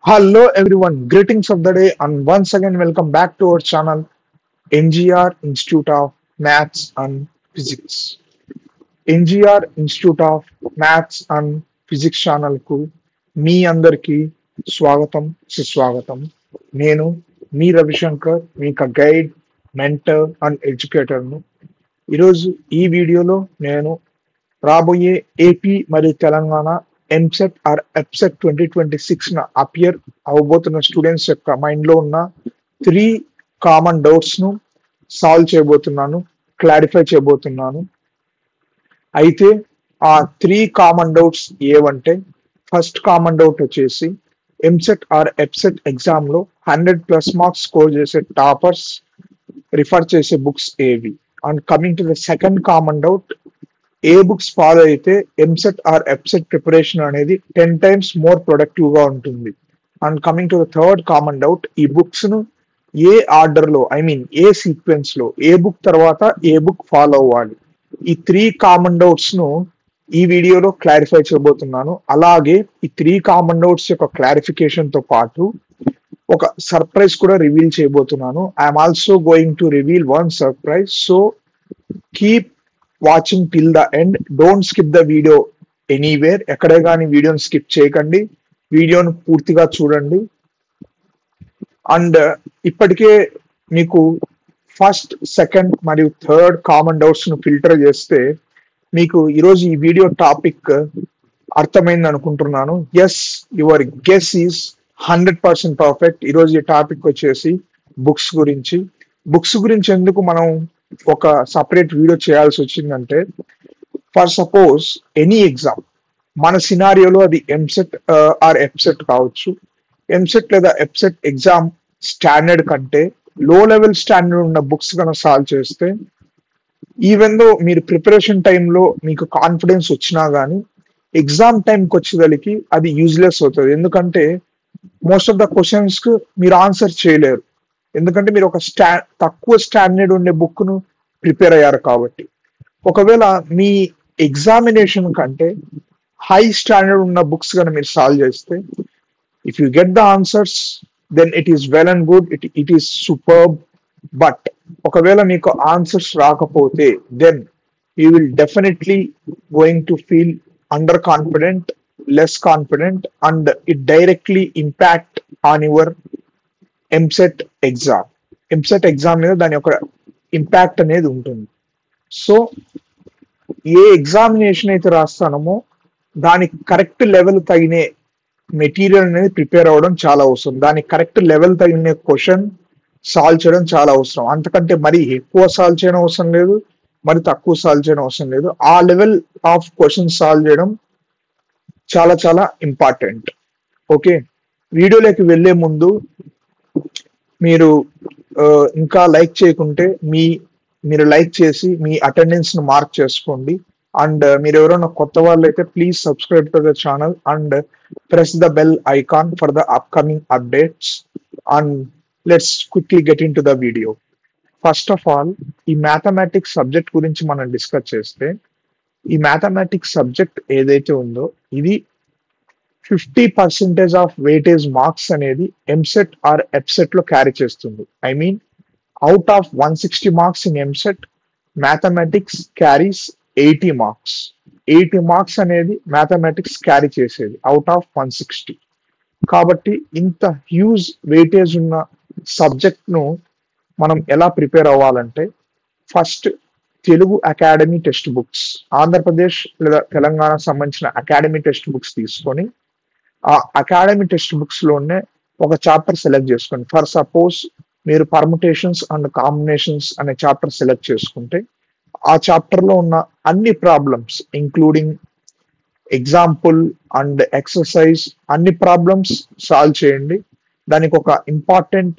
Hello everyone, greetings of the day, and once again welcome back to our channel NGR Institute of Maths and Physics. NGR Institute of Maths and Physics channel కు మీ అందరికీ స్వాగతం సుస్వాగతం. నేను మీ రవిశంకర్, మీకు guide, mentor and ఎడ్యుకేటర్ను. ఈరోజు ఈ వీడియోలో నేను రాబోయే ఏపీ మరియు Telangana EAMCET or EAPCET 2026 appear అవబోతున్న స్టూడెంట్స్ యొక్క మైండ్ లో ఉన్న 3 కామన్ డౌట్స్ ను సాల్వ్ చేయబోతున్నాను, క్లారిఫై చేయబోతున్నాను. అయితే ఆ 3 కామన్ డౌట్స్ ఏవంటే, ఫస్ట్ కామన్ డౌట్ వచ్చేసి ఎంసెట్ ఆర్ ఎప్సెట్ ఎగ్జామ్ లో 100+ మార్క్స్ స్కోర్ చేసే టాపర్స్ రిఫర్ చేసే బుక్స్ ఏవి. And coming to the second common doubt, ఏ బుక్స్ ఫాలో అయితే ఎంసెట్ ఆర్ ఎప్సెట్ ప్రిపరేషన్ అనేది 10 times మోర్ ప్రొడక్టివ్ గా ఉంటుంది. And coming to the third common doubt, ఈ బుక్స్ ను ఏ ఆర్డర్ లో, ఏ సీక్వెన్స్ లో, ఏ బుక్ తర్వాత ఏ బుక్ ఫాలో అవ్వాలి. ఈ 3 కామన్ డౌట్స్ ను ఈ వీడియోలో క్లారిఫై చేయబోతున్నాను. అలాగే ఈ 3 కామన్ డౌట్స్ యొక్క క్లారిఫికేషన్ తో పాటు ఒక సర్ప్రైజ్ కూడా రివీల్ చేయబోతున్నాను. I'm also going to reveal one surprise. So keep watching till the end. Don't skip the video anywhere. ఎక్కడే కానీ వీడియోని స్కిప్ చేయకండి, వీడియోను పూర్తిగా చూడండి. అండ్ ఇప్పటికే మీకు ఫస్ట్, సెకండ్ మరియు థర్డ్ కామన్ డౌట్స్ ను ఫిల్టర్ చేస్తే మీకు ఈరోజు ఈ వీడియో టాపిక్ అర్థమైంది అనుకుంటున్నాను. Yes, your guess is 100% perfect. ఈరోజు ఈ టాపిక్ వచ్చేసి బుక్స్ గురించి. బుక్స్ గురించి ఎందుకు మనం ఒక సపరేట్ వీడియో చేయాల్సి వచ్చిందంటే, ఫర్ సపోజ్ ఎనీ ఎగ్జామ్, మన సినారియోలో అది ఎంసెట్ ఆర్ ఎప్సెట్ కావచ్చు. ఎంసెట్ లేదా ఎప్సెట్ ఎగ్జామ్ స్టాండర్డ్ కంటే లో లెవెల్ స్టాండర్డ్ ఉన్న బుక్స్ కనుక సాల్వ్ చేస్తే, ఈవెన్ దో మీరు ప్రిపరేషన్ టైంలో మీకు కాన్ఫిడెన్స్ వచ్చినా కానీ ఎగ్జామ్ టైంకి వచ్చేదానికి అది యూజ్లెస్ అవుతుంది. ఎందుకంటే మోస్ట్ ఆఫ్ ద క్వశ్చన్స్ కు మీరు ఆన్సర్ చేయలేరు, ఎందుకంటే మీరు ఒక తక్కువ స్టాండర్డ్ ఉండే బుక్ ను ప్రిపేర్ అయ్యారు కాబట్టి. ఒకవేళ మీ ఎగ్జామినేషన్ కంటే హై స్టాండర్డ్ ఉన్న బుక్స్ కనుక మీరు సాల్వ్ చేస్తే, if you get the answers then it is well and good, it is superb. But ఒకవేళ మీకు ఆన్సర్స్ రాకపోతే then you will definitely going to feel under confident, less confident, and it directly impact on your EAMCET exam. EAMCET exam మీద దాని యొక్క impact అనేది ఉంటుంది. So ఏ examination అయితే రాస్తానమో దానికి కరెక్ట్ లెవెల్ తగిన మెటీరియల్ అనేది ప్రిపేర్ అవ్వడం చాలా అవసరం. దానికి కరెక్ట్ లెవెల్ తగిన క్వశ్చన్ సాల్వ్ చేయడం చాలా అవసరం. అంతకంటే మరి ఎక్కువ సాల్వ్ చేయడం అవసరం లేదు, మరి తక్కువ సాల్వ్ చేయడం అవసరం లేదు. ఆ లెవెల్ ఆఫ్ క్వశ్చన్ సాల్వ్ చేయడం చాలా చాలా ఇంపార్టెంట్. ఓకే, వీడియోలోకి వెళ్లే ముందు మీరు ఇంకా లైక్ చేయకుంటే మీరు లైక్ చేసి మీ అటెండెన్స్ ను మార్క్ చేసుకోండి. అండ్ మీరు ఎవరైనా కొత్త వాళ్ళు అయితే please subscribe to the channel and press the bell icon for the upcoming updates. And let's quickly get in to the video. First of all, ఈ మ్యాథమెటిక్స్ సబ్జెక్ట్ గురించి మనం డిస్కస్ చేస్తే, ఈ మ్యాథమెటిక్స్ సబ్జెక్ట్ ఏదైతే ఉందో ఇది 50% ఆఫ్ వెయిటేజ్ మార్క్స్ అనేది EAMCET or EAPCET లో క్యారీ చేస్తుంది. Out of 160 marks in EAMCET, mathematics carries 80 marks. 80 marks అనేది మ్యాథమెటిక్స్ క్యారీ చేసేది అవుట్ ఆఫ్ 160. కాబట్టి ఇంత హ్యూజ్ వెయిటేజ్ ఉన్న సబ్జెక్ట్ ను మనం ఎలా ప్రిపేర్ అవ్వాలంటే, first Telugu academy text books, Andhra Pradesh లేదా తెలంగాణ సంబంధించిన అకాడమీ టెక్స్ట్ బుక్స్ తీసుకొని ఆ అకాడమీ టెక్స్ట్ బుక్స్ లోనే ఒక చాప్టర్ సెలెక్ట్ చేసుకోండి. ఫర్ సపోజ్ మీరు పర్ముటేషన్స్ అండ్ కాంబినేషన్స్ అనే చాప్టర్ సెలెక్ట్ చేసుకుంటే, ఆ చాప్టర్ లో ఉన్న అన్ని problems including example and exercise అన్ని ప్రాబ్లమ్స్ సాల్వ్ చేయండి. దానికి ఒక ఇంపార్టెంట్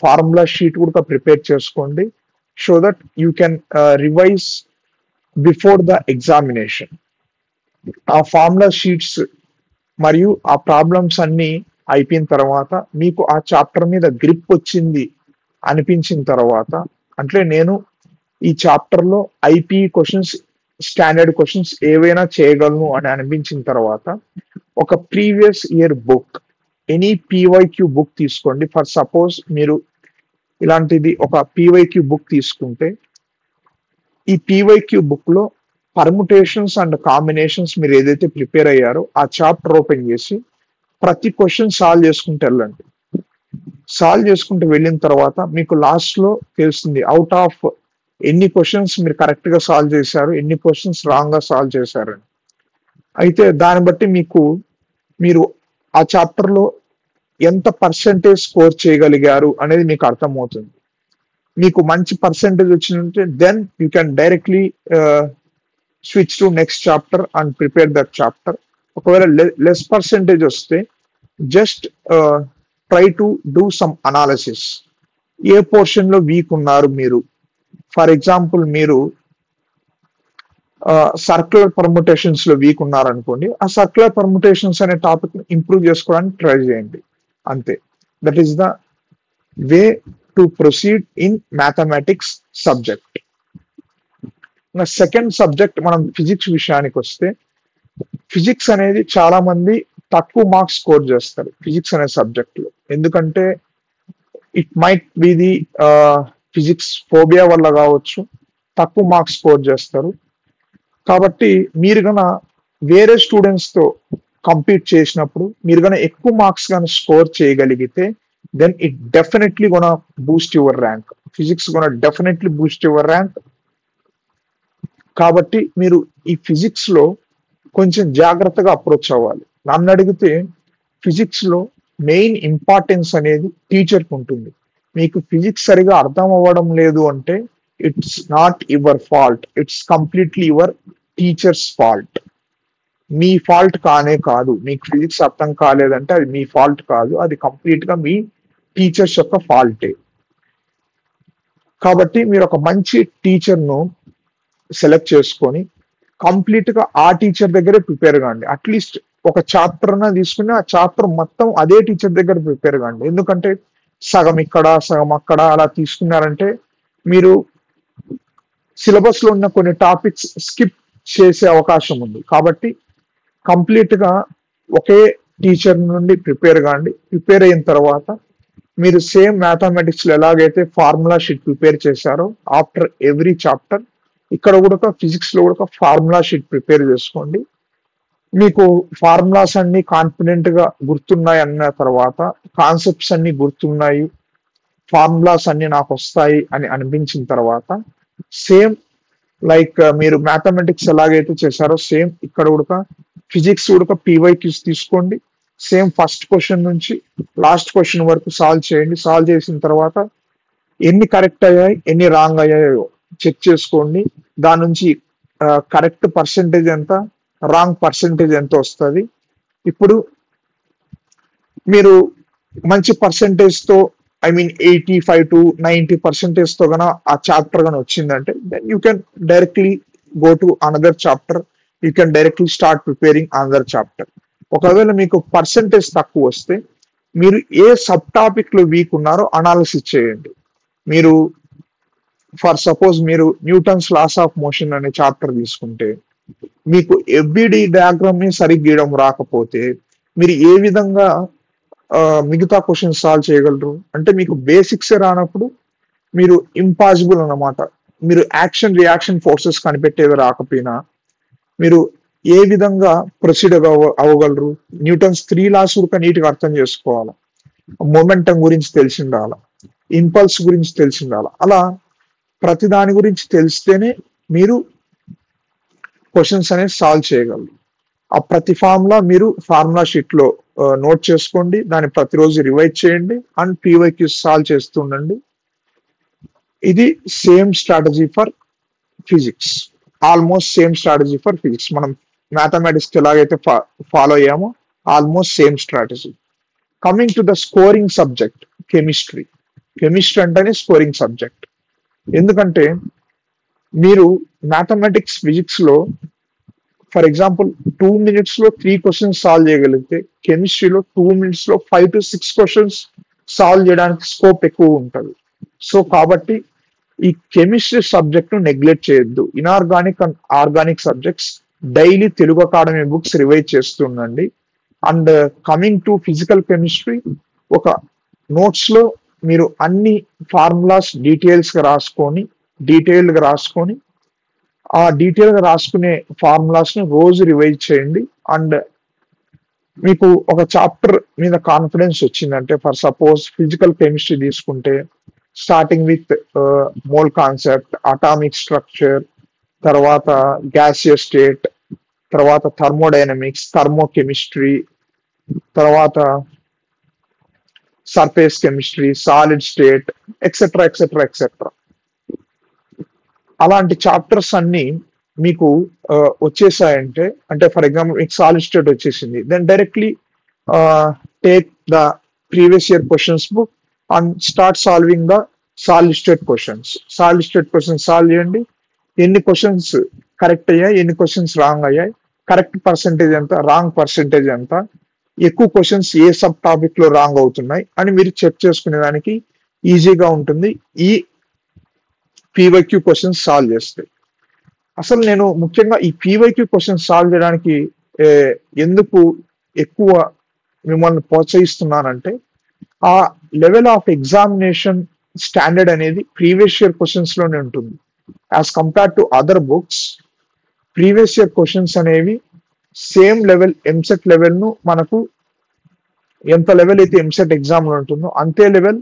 ఫార్ములా షీట్ కూడా ప్రిపేర్ చేసుకోండి, so that you can revise before the examination. ఆ ఫార్ములా షీట్స్ మరియు ఆ ప్రాబ్లమ్స్ అన్ని అయిపోయిన తర్వాత మీకు ఆ చాప్టర్ మీద గ్రిప్ వచ్చింది అనిపించిన తర్వాత, అంటే నేను ఈ చాప్టర్ లో ఐపీ క్వశ్చన్స్, స్టాండర్డ్ క్వశ్చన్స్ ఏవైనా చేయగలను అని అనిపించిన తర్వాత, ఒక previous year book any PYQ book తీసుకోండి. ఫర్ సపోజ్ మీరు ఇలాంటిది ఒక పీవైక్యూ బుక్ తీసుకుంటే, ఈ పీవైక్యూ బుక్ లో పర్ముటేషన్స్ అండ్ కాంబినేషన్స్ మీరు ఏదైతే ప్రిపేర్ అయ్యారో ఆ చాప్టర్ ఓపెన్ చేసి ప్రతి క్వశ్చన్ సాల్వ్ చేసుకుంటూ వెళ్ళండి. సాల్వ్ చేసుకుంటూ వెళ్ళిన తర్వాత మీకు లాస్ట్ లో తెలుస్తుంది అవుట్ ఆఫ్ ఎన్ని క్వశ్చన్స్ మీరు కరెక్ట్ గా సాల్వ్ చేశారు, ఎన్ని క్వశ్చన్స్ రాంగ్ గా సాల్వ్ చేశారని. అయితే దాన్ని బట్టి మీరు ఆ చాప్టర్ లో ఎంత పర్సెంటేజ్ స్కోర్ చేయగలిగారు అనేది మీకు అర్థమవుతుంది. మీకు మంచి పర్సెంటేజ్ వచ్చిందంటే then you can directly switch to next chapter and prepare that chapter. ఒకవేళ లెస్ పర్సెంటేజ్ వస్తే just try to do some analysis. ఏ పోర్షన్ లో వీక్ ఉన్నారు మీరు. ఫర్ ఎగ్జాంపుల్ మీరు సర్క్యులర్ పర్ముటేషన్స్ లో వీక్ ఉన్నారనుకోండి, ఆ సర్క్యులర్ పర్ముటేషన్స్ అనే టాపిక్ ఇంప్రూవ్ చేసుకోవడానికి ట్రై చేయండి. అంతే. That is the way to proceed in mathematics subject. Second subject మనం ఫిజిక్స్ విషయానికి వస్తే, ఫిజిక్స్ అనేది చాలా మంది తక్కువ మార్క్స్ స్కోర్ చేస్తారు ఫిజిక్స్ అనే సబ్జెక్ట్ లో. ఎందుకంటే it might be the physics phobia వల్ల కావచ్చు, తక్కువ మార్క్స్ స్కోర్ చేస్తారు. కాబట్టి మీరు గన వేరే స్టూడెంట్స్ తో కంపీట్ చేసినప్పుడు మీరు గన ఎక్కువ మార్క్స్ కానీ స్కోర్ చేయగలిగితే then it definitely gonna boost your rank. Physics gonna definitely boost your rank. కాబట్టి మీరు ఈ ఫిజిక్స్ లో కొంచెం జాగ్రత్తగా అప్రోచ్ అవ్వాలి. నన్ను అడిగితే ఫిజిక్స్ లో మెయిన్ ఇంపార్టెన్స్ అనేది టీచర్కి ఉంటుంది. మీకు ఫిజిక్స్ సరిగా అర్థం అవ్వడం లేదు అంటే it's not your fault, it's completely your teachers fault. Me fault కానే కాదు. మీకు ఫిజిక్స్ అర్థం కాలేదంటే అది మీ ఫాల్ట్ కాదు, అది కంప్లీట్ గా మీ టీచర్స్ యొక్క ఫాల్టే. కాబట్టి మీరు ఒక మంచి టీచర్ను సెలెక్ట్ చేసుకొని కంప్లీట్ గా ఆ టీచర్ దగ్గరే ప్రిపేర్ కాండి. అట్లీస్ట్ ఒక చాప్టర్ అన్నా తీసుకుని ఆ చాప్టర్ మొత్తం అదే టీచర్ దగ్గర ప్రిపేర్ కాండి. ఎందుకంటే సగం ఇక్కడ సగం అక్కడ అలా తీసుకున్నారంటే మీరు సిలబస్ లో ఉన్న కొన్ని టాపిక్స్ స్కిప్ చేసే అవకాశం ఉంది. కాబట్టి కంప్లీట్ గా ఒకే టీచర్ నుండి ప్రిపేర్ కాండి. ప్రిపేర్ అయిన తర్వాత మీరు సేమ్ మ్యాథమెటిక్స్ లో ఎలాగైతే ఫార్ములా షీట్ ప్రిపేర్ చేశారో ఆఫ్టర్ ఎవ్రీ చాప్టర్, ఇక్కడ కూడా ఫిజిక్స్ లో కూడా ఫార్ములా షీట్ ప్రిపేర్ చేసుకోండి. మీకు ఫార్ములాస్ అన్ని కాన్ఫిడెంట్ గా గుర్తున్నాయి అన్న తర్వాత, కాన్సెప్ట్స్ అన్ని గుర్తున్నాయి, ఫార్ములాస్ అన్ని నాకు వస్తాయి అని అనిపించిన తర్వాత సేమ్ లైక్ మీరు మ్యాథమెటిక్స్ ఎలాగైతే చేశారో సేమ్ ఇక్కడ కూడా ఫిజిక్స్ కూడా పీవైక్యూస్ తీసుకోండి. సేమ్ ఫస్ట్ క్వశ్చన్ నుంచి లాస్ట్ క్వశ్చన్ వరకు సాల్వ్ చేయండి. సాల్వ్ చేసిన తర్వాత ఎన్ని కరెక్ట్ అయ్యాయి ఎన్ని రాంగ్ అయ్యాయో చెక్ చేసుకోండి. దాని నుంచి కరెక్ట్ పర్సెంటేజ్ ఎంత, రాంగ్ పర్సెంటేజ్ ఎంత వస్తుంది. ఇప్పుడు మీరు మంచి పర్సెంటేజ్ తో ఐ మీన్ 85 to 90% తో గన ఆ చాప్టర్ గానీ వచ్చిందంటే then you can directly go to another chapter, you can directly start preparing another chapter. ఒకవేళ మీకు పర్సెంటేజ్ తక్కువ వస్తే మీరు ఏ సబ్ టాపిక్ లో వీక్ ఉన్నారో అనాలిసిస్ చేయండి. మీరు ఫర్ సపోజ్ మీరు న్యూటన్స్ లాస్ ఆఫ్ మోషన్ అనే చాప్టర్ తీసుకుంటే మీకు ఎవ్రీడి డయాగ్రామ్ ని సరిగ్గా గీయడం రాకపోతే మీరు ఏ విధంగా మిగతా క్వశ్చన్ సాల్వ్ చేయగలరు. అంటే మీకు బేసిక్స్ రానప్పుడు మీరు ఇంపాసిబుల్ అన్నమాట. మీరు యాక్షన్ రియాక్షన్ ఫోర్సెస్ కనిపెట్టేది రాకపోయినా మీరు ఏ విధంగా ప్రొసీడ్ అవ్వగలరు. న్యూటన్స్ 3 లాస్ కూడా నీట్గా అర్థం చేసుకోవాలి, మొమెంటం గురించి తెలిసి ఉండాలి, ఇంపల్స్ గురించి తెలిసి ఉండాలి. అలా ప్రతి దాని గురించి తెలిస్తేనే మీరు క్వశ్చన్స్ అనేది సాల్వ్ చేయగలరు. ఆ ప్రతి ఫార్ములా మీరు ఫార్ములా షీట్ లో నోట్ చేసుకోండి, దాన్ని ప్రతిరోజు రివైజ్ చేయండి అండ్ పీవైక్యూస్ సాల్వ్ చేస్తుండండి. ఇది same strategy for physics, almost same strategy for physics. మనం మ్యాథమెటిక్స్ ఎలాగైతే ఫాలో అయ్యామో almost same strategy. Coming to the scoring subject chemistry. Chemistry అంటేనే స్కోరింగ్ సబ్జెక్ట్. ఎందుకంటే మీరు మ్యాథమెటిక్స్ ఫిజిక్స్ లో ఫర్ ఎగ్జాంపుల్ 2 minutes లో 3 క్వశ్చన్స్ సాల్వ్ చేయగలిగితే కెమిస్ట్రీలో 2 minutes లో 5 to 6 క్వశ్చన్స్ సాల్వ్ చేయడానికి స్కోప్ ఎక్కువ ఉంటుంది. సో కాబట్టి ఈ కెమిస్ట్రీ సబ్జెక్ట్ ను నెగ్లెక్ట్ చేయొద్దు. Inorganic and organic subjects daily Telugu academy books revise చేస్తుండండి. And coming to physical chemistry, ఒక నోట్స్ లో మీరు అన్ని ఫార్ములాస్ డీటెయిల్డ్ గా రాసుకొని ఆ డీటెయిల్ గా రాసుకునే ఫార్ములాస్ ని రోజు రివైజ్ చేయండి. అండ్ మీకు ఒక చాప్టర్ మీద కాన్ఫిడెన్స్ వచ్చిందంటే, ఫర్ సపోజ్ ఫిజికల్ కెమిస్ట్రీ తీసుకుంటే starting with mole concept, atomic structure, తర్వాత గ్యాసియస్ స్టేట్, తర్వాత థర్మోడైనమిక్స్, థర్మోకెమిస్ట్రీ, తర్వాత surface chemistry, solid state, etcetera etcetera etcetera. అలాంటి చాప్టర్స్ అన్ని మీకు వచ్చేసాయంటే, అంటే ఫర్ ఎగ్జాంపుల్ మీకు సాలిడ్ స్టేట్ వచ్చేసింది, then directly take the previous year questions book and start solving the solid state questions. Solve చేయండి. ఎన్ని క్వశ్చన్స్ కరెక్ట్ అయ్యాయి, ఎన్ని క్వశ్చన్స్ రాంగ్ అయ్యాయి, కరెక్ట్ పర్సెంటేజ్ ఎంత, రాంగ్ పర్సెంటేజ్ ఎంత, ఎక్కువ క్వశ్చన్స్ ఏ సబ్ టాపిక్ లో రాంగ్ అవుతున్నాయి అని మీరు చెక్ చేసుకునే దానికి ఈజీగా ఉంటుంది ఈ పీవైక్యూ క్వశ్చన్స్ సాల్వ్ చేస్తే. అసలు నేను ముఖ్యంగా ఈ పీవైక్యూ క్వశ్చన్స్ సాల్వ్ చేయడానికి ఎందుకు ఎక్కువ మిమ్మల్ని ప్రోత్సహిస్తున్నానంటే, ఆ లెవెల్ ఆఫ్ ఎగ్జామినేషన్ స్టాండర్డ్ అనేది ప్రీవియస్ ఇయర్ క్వశ్చన్స్ లోనే ఉంటుంది. As compare to other books, previous year questions అనేవి సేమ్ లెవెల్ ఎంసెట్ లెవెల్ ను మనకు ఎంత లెవెల్ అయితే ఎంసెట్ ఎగ్జామ్ లో ఉంటుందో అంతే లెవెల్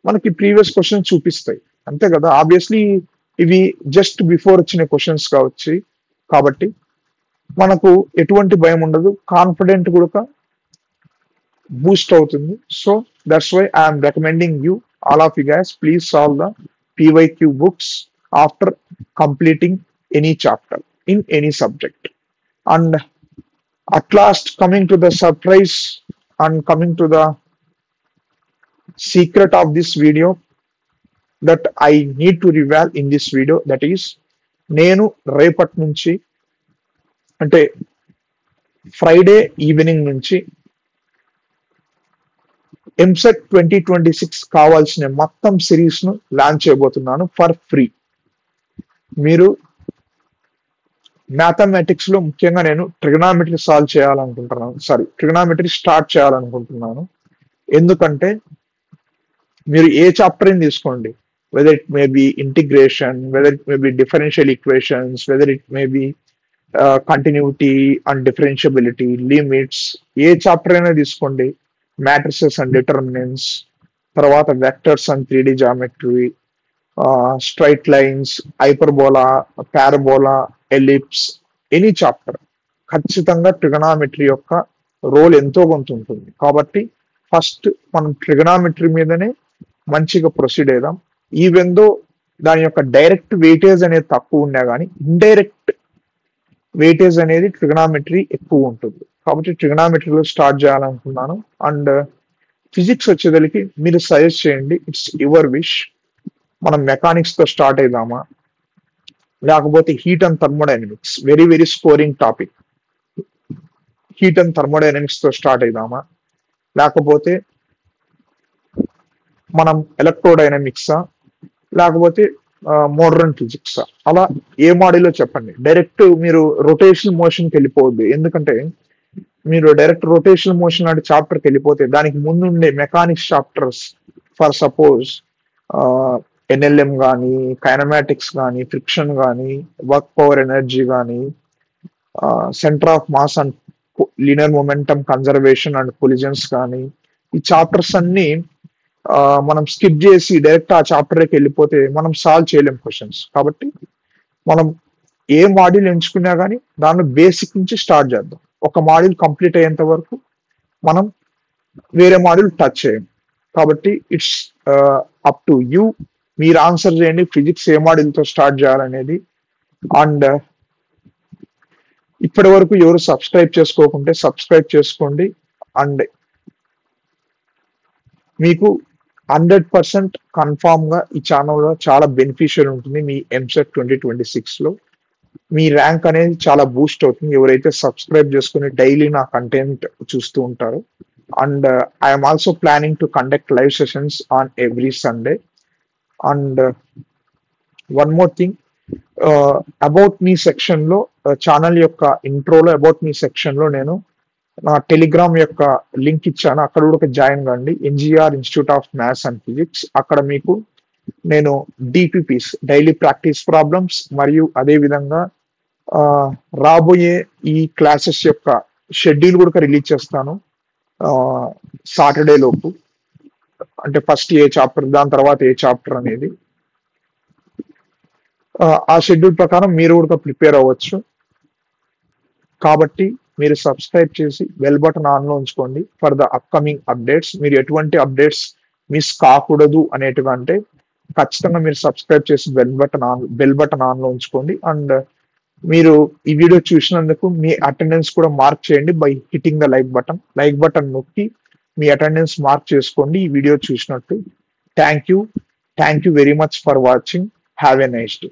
మనకి ప్రీవియస్ క్వశ్చన్స్ చూపిస్తాయి. అంతే కదా, ఆబ్వియస్లీ ఇవి జస్ట్ బిఫోర్ వచ్చిన క్వశ్చన్స్ కావచ్చు, కాబట్టి మనకు ఎటువంటి భయం ఉండదు, కాన్ఫిడెంట్ కూడా బూస్ట్ అవుతుంది. So that's why I'm recommending you, all of you guys, please solve the PYQ books after completing any chapter in any subject. And at last, coming to the surprise and coming to the secret of this video that I need to reveal in this video, that is, నేను రేపటి నుంచి అంటే Friday evening నుంచి ఎంసెట్ 2026 కావాల్సిన మొత్తం series ను launch చేయబోతున్నాను for free. మీరు మ్యాథమెటిక్స్ లో ముఖ్యంగా నేను ట్రిగనామెట్రీ ట్రిగనామెట్రీ స్టార్ట్ చేయాలనుకుంటున్నాను. ఎందుకంటే మీరు ఏ చాప్టర్ తీసుకోండి, whether it may be integration, whether it may be differential equations, whether it may be continuity and differentiability, limits, ఏ చాప్టర్ అయినా తీసుకోండి, మ్యాట్రిసెస్ అండ్ డిటర్మినెంట్స్, తర్వాత vectors and 3D geometry, straight lines, hyperbola, parabola, ellipse, any chapter, ఖచ్చితంగా trigonometry యొక్క role ఎంతో కొంత ఉంటుంది. కాబట్టి ఫస్ట్ మనం ట్రిగనామెట్రీ మీదనే మంచిగా ప్రొసీడ్ అవుదాం. ఈవెన్ దో దాని యొక్క డైరెక్ట్ వెయిటేజ్ అనేది తక్కువ ఉన్నా కానీ ఇండైరెక్ట్ వెయిటేజ్ అనేది ట్రిగనామెట్రీ ఎక్కువ ఉంటుంది. కాబట్టి ట్రిగనామెట్రీలో స్టార్ట్ చేయాలనుకున్నాను. అండ్ ఫిజిక్స్ వచ్చేదానికి మీరు సజెస్ట్ చేయండి, ఇట్స్ యువర్ విష్. మనం మెకానిక్స్ తో స్టార్ట్ అయిదామా, లేకపోతే heat and thermodynamics, very very scoring topic, heat and thermodynamics తో స్టార్ట్ అయిదామా, లేకపోతే మనం ఎలక్ట్రోడైనమిక్సా, లేకపోతే మోడర్న్ ఫిజిక్సా, అలా ఏ మాడ్యూల్లో చెప్పండి. డైరెక్ట్ మీరు రొటేషనల్ మోషన్కి వెళ్ళిపోవద్దు. ఎందుకంటే మీరు డైరెక్ట్ రొటేషనల్ మోషన్ లాంటి చాప్టర్కి వెళ్ళిపోతే దానికి ముందు ఉండే mechanics chapters, for suppose NLM కానీ, కైనమాటిక్స్ కానీ, ఫ్రిక్షన్ కానీ, వర్క్ పవర్ ఎనర్జీ కానీ, centre of mass and linear momentum conservation and collisions కానీ, ఈ చాప్టర్స్ అన్ని మనం స్కిప్ చేసి డైరెక్ట్ ఆ చాప్టర్కి వెళ్ళిపోతే మనం సాల్వ్ చేయలేం క్వశ్చన్స్. కాబట్టి మనం ఏ మాడ్యూల్ ఎంచుకున్నా కానీ దాన్ని బేసిక్ నుంచి స్టార్ట్ చేద్దాం. ఒక మాడ్యూల్ కంప్లీట్ అయ్యేంత వరకు మనం వేరే మాడ్యూల్ టచ్ చేయం. కాబట్టి ఇట్స్ అప్ టు యూ, మీరు ఆన్సర్ చేయండి ఫిజిక్స్ ఏ మాడ్యూల్తో స్టార్ట్ చేయాలనేది. అండ్ ఇప్పటి వరకు ఎవరు సబ్స్క్రైబ్ చేసుకోకుంటే సబ్స్క్రైబ్ చేసుకోండి. అండ్ మీకు 100% కన్ఫామ్ గా ఈ ఛానల్లో చాలా బెనిఫిషియల్ ఉంటుంది. మీ ఎంసెట్ 2026 లో మీ ర్యాంక్ అనేది చాలా బూస్ట్ అవుతుంది ఎవరైతే సబ్స్క్రైబ్ చేసుకుని డైలీ నా కంటెంట్ చూస్తూ ఉంటారో. And I'm also planning to conduct live sessions on every Sunday. And one more thing, about me section లో, ఛానల్ యొక్క ఇంట్రోలో అబౌట్ మీ సెక్షన్ లో నేను నా టెలిగ్రామ్ యొక్క లింక్ ఇచ్చాను, అక్కడ కూడా జాయిన్ కండి, NGR institute of maths and physics. అక్కడ మీకు నేను డిపిపిస్, డైలీ ప్రాక్టీస్ ప్రాబ్లమ్స్, మరియు అదే విధంగా ఆ, రాబోయే ఈ క్లాసెస్ యొక్క షెడ్యూల్ కూడా రిలీజ్ చేస్తాను సాటర్డే లోపు. అంటే ఫస్ట్ ఏ చాప్టర్, దాని తర్వాత ఏ చాప్టర్ అనేది ఆ షెడ్యూల్ ప్రకారం మీరు కూడా ప్రిపేర్ అవ్వచ్చు. కాబట్టి మీరు సబ్స్క్రైబ్ చేసి బెల్ బటన్ ఆన్ లో ఉంచుకోండి ఫర్ ద అప్కమింగ్ అప్డేట్స్. మీరు ఎటువంటి అప్డేట్స్ మిస్ కాకూడదు అనేటివంటే ఖచ్చితంగా మీరు సబ్స్క్రైబ్ చేసి బెల్ బటన్ ఆన్ లో ఉంచుకోండి. అండ్ మీరు ఈ వీడియో చూసినందుకు మీ అటెండెన్స్ కూడా మార్క్ చేయండి by hitting the like button నొక్కి మీ అటెండెన్స్ మార్క్ చేసుకోండి ఈ వీడియో చూసినట్టు. Thank you very much for watching. Have a nice day.